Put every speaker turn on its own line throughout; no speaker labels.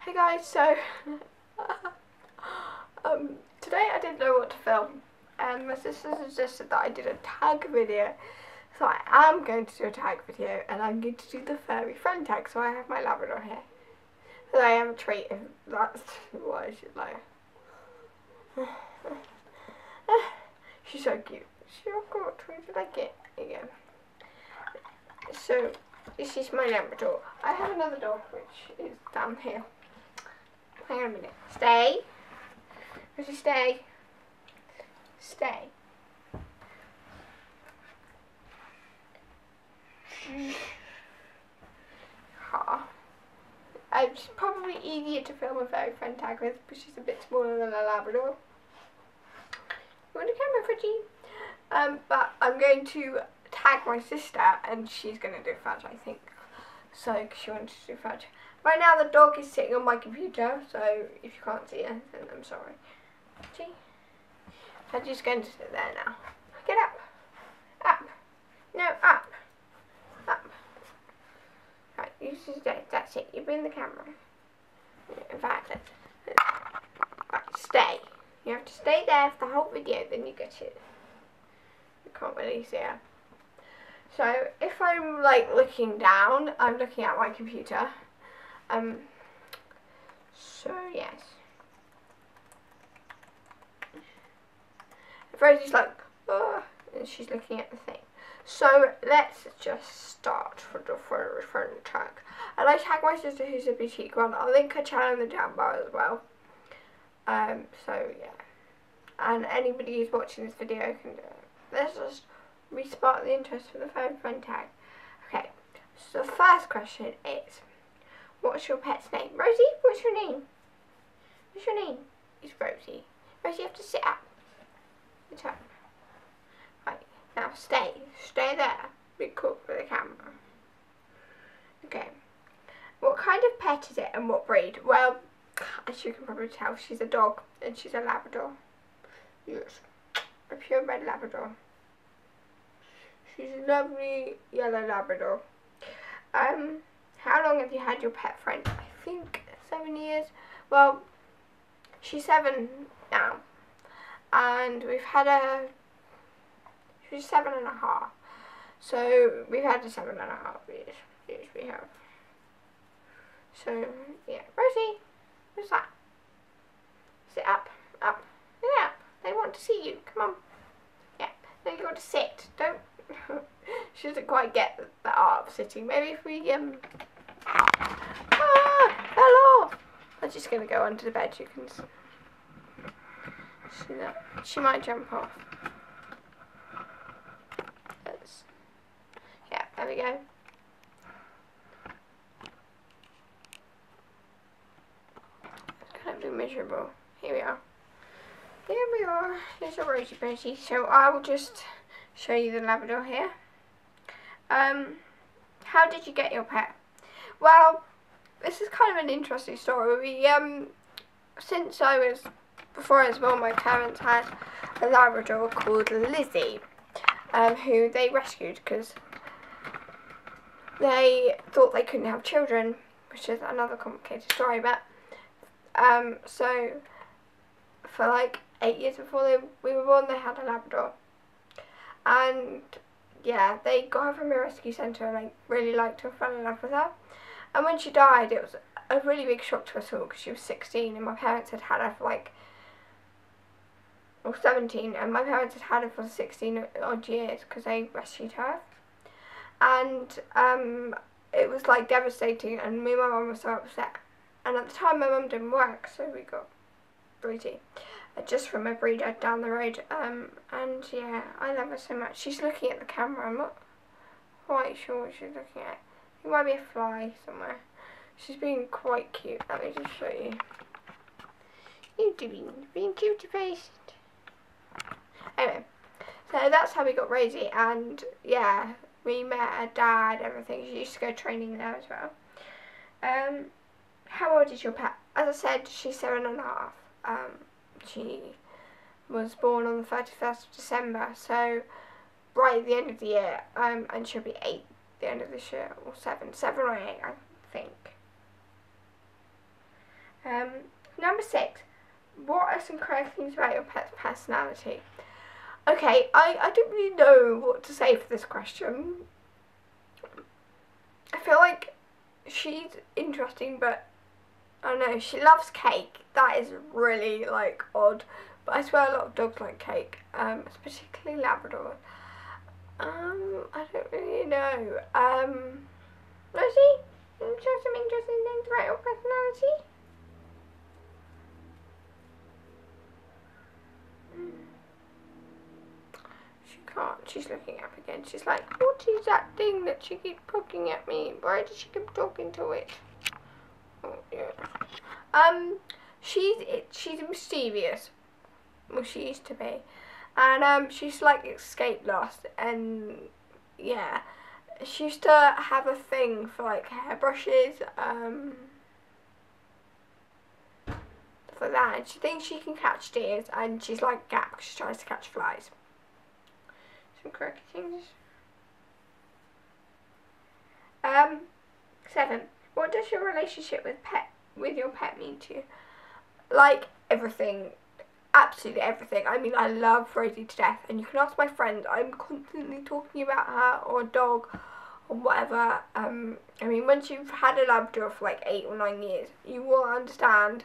Hey guys, so today I didn't know what to film, and my sister suggested that I did a tag video. So I am going to do a tag video, and I'm going to do the furry friend tag. So I have my Labrador here. So I am a treat if that's what I should like. She's so cute. She'll go to like it again. So this is my Labrador. I have another dog which is down here. Hang on a minute. Stay. Rosie, stay. Stay. It's probably easier to film a furry friend tag with because she's a bit smaller than a Labrador. You want a camera, Fridgie? But I'm going to tag my sister and she's going to do fudge, I think. So, because she wanted to do fudge. Right now the dog is sitting on my computer, so if you can't see her, then I'm sorry. See? I'm just going to sit there now. Get up. Up. No, up. Up. Right, you sit there. That's it. You're in the camera. In fact, right, stay. You have to stay there for the whole video, then you get it. You can't really see her. So, if I'm like looking down, I'm looking at my computer. So yes. Rosie's like, oh, and she's looking at the thing. So let's just start for the friend tag. And I tag my sister who's a boutique one. I'll link her channel in the down bar as well. So yeah. And anybody who's watching this video can do it. Let's just respark the interest for the friend tag. Okay, so the first question is, what's your pet's name? Rosie, what's your name? What's your name? It's Rosie. Rosie, you have to sit up. Sit up. Right, now stay. Stay there. Be cool for the camera. Okay. What kind of pet is it and what breed? Well, as you can probably tell, she's a dog and she's a Labrador. Yes. A purebred Labrador. She's a lovely yellow Labrador. How long have you had your pet friend? I think 7 years. Well, she's 7 now. And we've had her, she's 7.5. So we've had her 7.5 years. Yes, we have. So, yeah. Rosie, what's that? Sit up, up, sit up. They want to see you. Come on. Yeah. No, you got to sit. Don't. She doesn't quite get the art of sitting. Maybe if we fell off. I'm just gonna go under the bed. You can see that. She might jump off. Yeah, there we go. It's gonna be miserable. Here we are. Here we are. There's a Rosie Rosie. So I will just show you the Labrador here. How did you get your pet? Well, this is kind of an interesting story. We, before I was born, my parents had a Labrador called Lizzie, who they rescued because they thought they couldn't have children, which is another complicated story, but, so, for like 8 years before we were born, they had a Labrador. And yeah, they got her from a rescue centre and I really liked her, fell in love with her. And when she died, it was a really big shock to us all because she was 16 and my parents had had her for like, or 17, and my parents had had her for 16 odd years because they rescued her. And it was like devastating, and me and my mum were so upset. And at the time my mum didn't work, so we got Rosie. Just from a breeder down the road, and yeah, I love her so much. She's looking at the camera. I'm not quite sure what she's looking at. It might be a fly somewhere. She's being quite cute. Let me just show you. You being cutie faced. Anyway, so that's how we got Rosie, and yeah, we met her dad, everything. She used to go training there as well. How old is your pet? As I said, she's 7.5. She was born on the 31st of December, so right at the end of the year, and she'll be 8 at the end of this year, or 7 or 8, I think. Number 6. What are some correct things about your pet's personality? Okay, I don't really know what to say for this question. I feel like she's interesting, but I don't know, she loves cake. That is really, like, odd. But I swear a lot of dogs like cake, particularly Labrador. I don't really know. Rosie, can you share some interesting things about your personality? She can't. She's looking up again. She's like, what is that thing that she keeps poking at me? Why does she keep talking to it? Oh, yeah. She's mischievous. Well, she used to be. And, she's like escape lost. And, yeah. She used to have a thing for, like, hairbrushes, stuff like that. And she thinks she can catch deers. And she's like Gap because she tries to catch flies. Some quirky things. 7. What does your relationship with your pet mean to you? Like, everything. Absolutely everything. I mean, I love Rosie to death, and you can ask my friends. I'm constantly talking about her or a dog or whatever. I mean, once you've had a Labrador for like 8 or 9 years, you will understand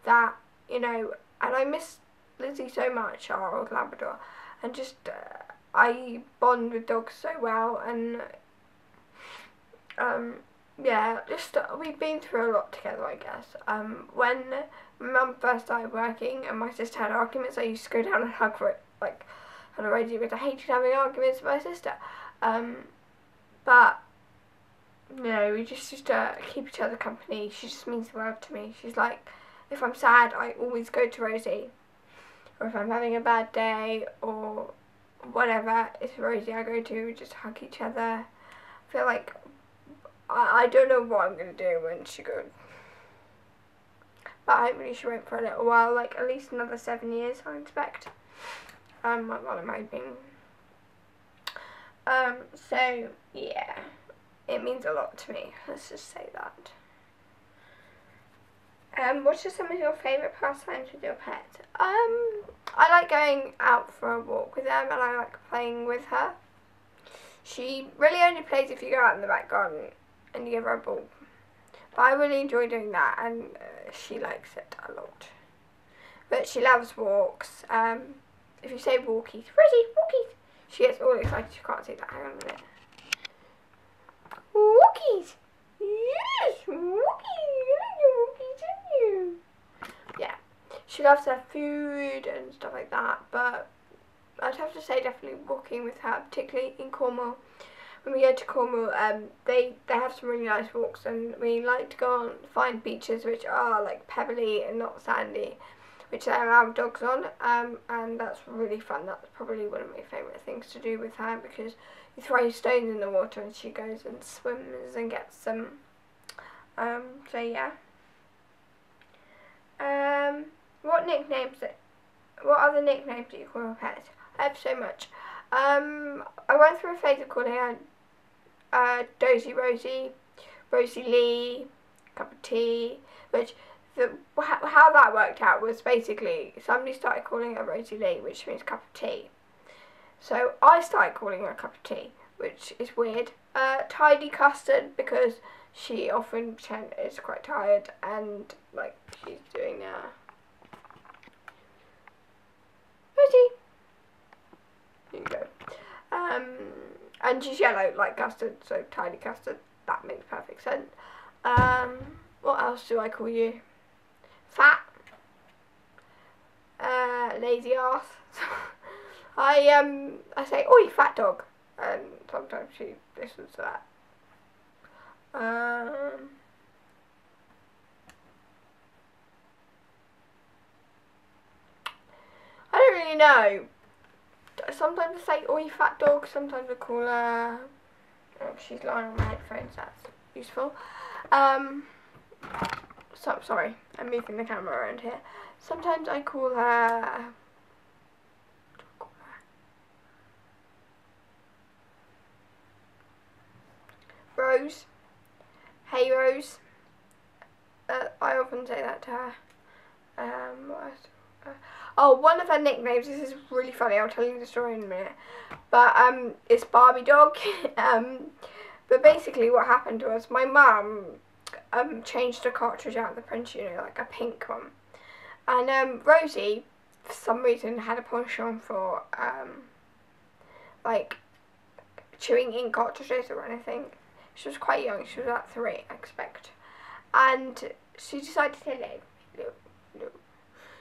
that, you know. And I miss Lizzie so much, our old Labrador, and just I bond with dogs so well, and yeah, just we've been through a lot together, I guess. When my mum first started working and my sister had arguments, I used to go down and hug her, like, on a radio because I hated having arguments with my sister. But, you know, we just used to keep each other company. She just means the world to me. She's like, if I'm sad, I always go to Rosie. Or if I'm having a bad day or whatever, it's Rosie I go to. We just hug each other. I feel like I don't know what I'm going to do when she goes. But hopefully she won't for a little while, like at least another 7 years, I expect. What I'm hoping. So, yeah. It means a lot to me, let's just say that. What are some of your favourite pastimes with your pet? I like going out for a walk with them, and I like playing with her. She really only plays if you go out in the back garden and you give her a ball. But I really enjoy doing that, and she likes it a lot. But she loves walks. If you say walkies, Rosie, walkies, she gets all excited. She can't say that. Hang on a minute. Walkies! Yes, walkies! You like your walkies, don't you? Yeah. She loves her food and stuff like that, but I'd have to say definitely walking with her, particularly in Cornwall. When we go to Cornwall, they have some really nice walks, and we like to go and find beaches which are like pebbly and not sandy, which they allow dogs on, and that's really fun. That's probably one of my favourite things to do with her, because you throw stones in the water and she goes and swims and gets them. So yeah. What other nicknames do you call your pet? I have so much. I went through a phase of calling her Dozy Rosie, Rosie Lee, Cup of Tea, which how that worked out was basically somebody started calling her Rosie Lee, which means cup of tea. So I started calling her Cup of Tea, which is weird. Tidy Custard, because she often is quite tired, and like she's doing now. Rosie. There you go. And she's yellow like custard, so Tidy Custard. That makes perfect sense. What else do I call you? Fat. Lazy ass. I say, oi, fat dog, and sometimes she listens to that. I don't really know. Sometimes I say, oi, fat dog. Sometimes I call her. Oh, she's lying on my headphones. That's useful. So sorry, I'm moving the camera around here. Sometimes I call her. Rose. Hey Rose. I I often say that to her. Oh, one of her nicknames, this is really funny, I'll tell you the story in a minute, but it's Barbie Dog. But basically what happened was my mum changed a cartridge out of the printer, you know, like a pink one, and Rosie for some reason had a penchant for like chewing ink cartridges or anything. She was quite young, she was at 3, I expect, and she decided to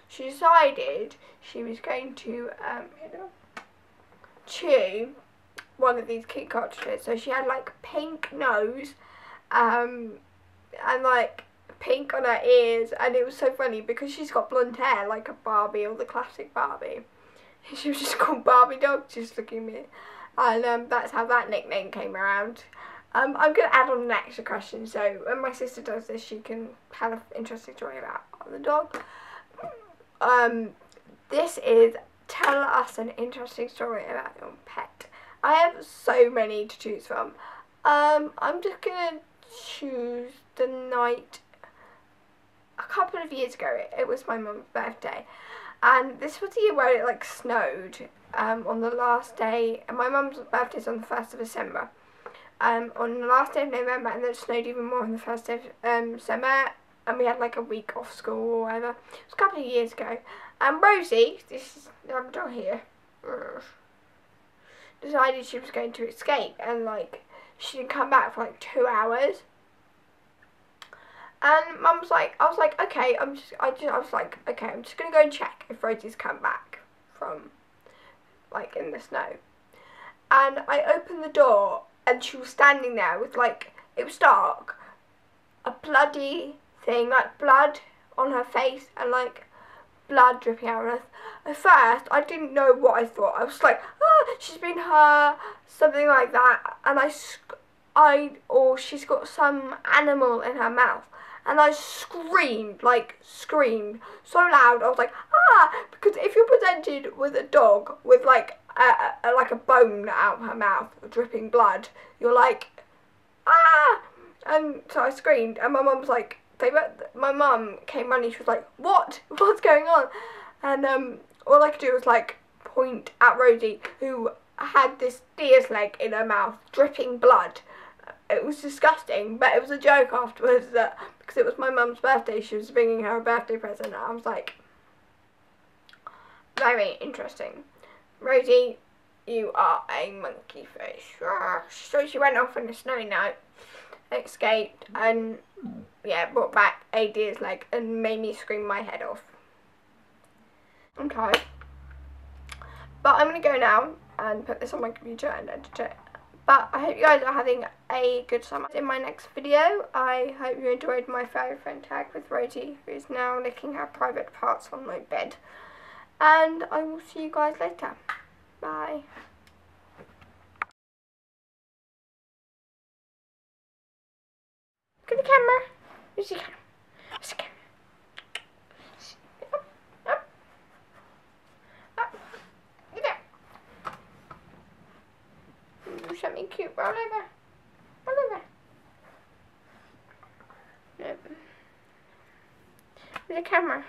she decided she was going to chew one of these key cartridges. So she had like pink nose and like pink on her ears, and it was so funny because she's got blonde hair like a Barbie, or the classic Barbie. She was just called Barbie Dog, just looking at me, and that's how that nickname came around. I'm going to add on an extra question, so when my sister does this she can have an interesting story about the dog. This is tell us an interesting story about your pet. I have so many to choose from. I'm just going to choose the night a couple of years ago. It was my mum's birthday, and this was the year where it like snowed on the last day, and my mum's birthday is on the 1st of December. On the last day of November, and then it snowed even more on the 1st of summer, and we had like a week off school or whatever. It was a couple of years ago, and Rosie, this is the dog here, decided she was going to escape, and like she didn't come back for like 2 hours. And Mum was like, I was like, okay, I was like, okay, I'm just gonna go and check if Rosie's come back from like in the snow. And I opened the door, and she was standing there with like, it was dark, a bloody thing, like blood on her face and like blood dripping out of her. At first I didn't know what I thought. I was like, ah, she's been hurt, something like that, and or she's got some animal in her mouth, and I screamed so loud. I was like, ah, because if you're presented with a dog with like a bone out of her mouth dripping blood, you're like, ah. And so I screamed, and my mum was like, my mum came running. She was like, what's going on? And all I could do was like point at Rosie, who had this deer's leg in her mouth dripping blood. It was disgusting, but it was a joke afterwards that because it was my mum's birthday, she was bringing her a birthday present, and I was like, very interesting. Rosie, you are a monkey face. So she went off in a snowy night, escaped, and yeah, brought back a deer's leg and made me scream my head off. Okay, but I'm going to go now and put this on my computer and edit it. But I hope you guys are having a good summer. In my next video, I hope you enjoyed my fairy friend tag with Rosie, who is now licking her private parts on my bed. And I will see you guys later. Bye. Look at the camera. Where's the camera? Where's the camera? Up. Up. Get there. Do something cute. Roll over. Roll over. Nope. Where's the camera?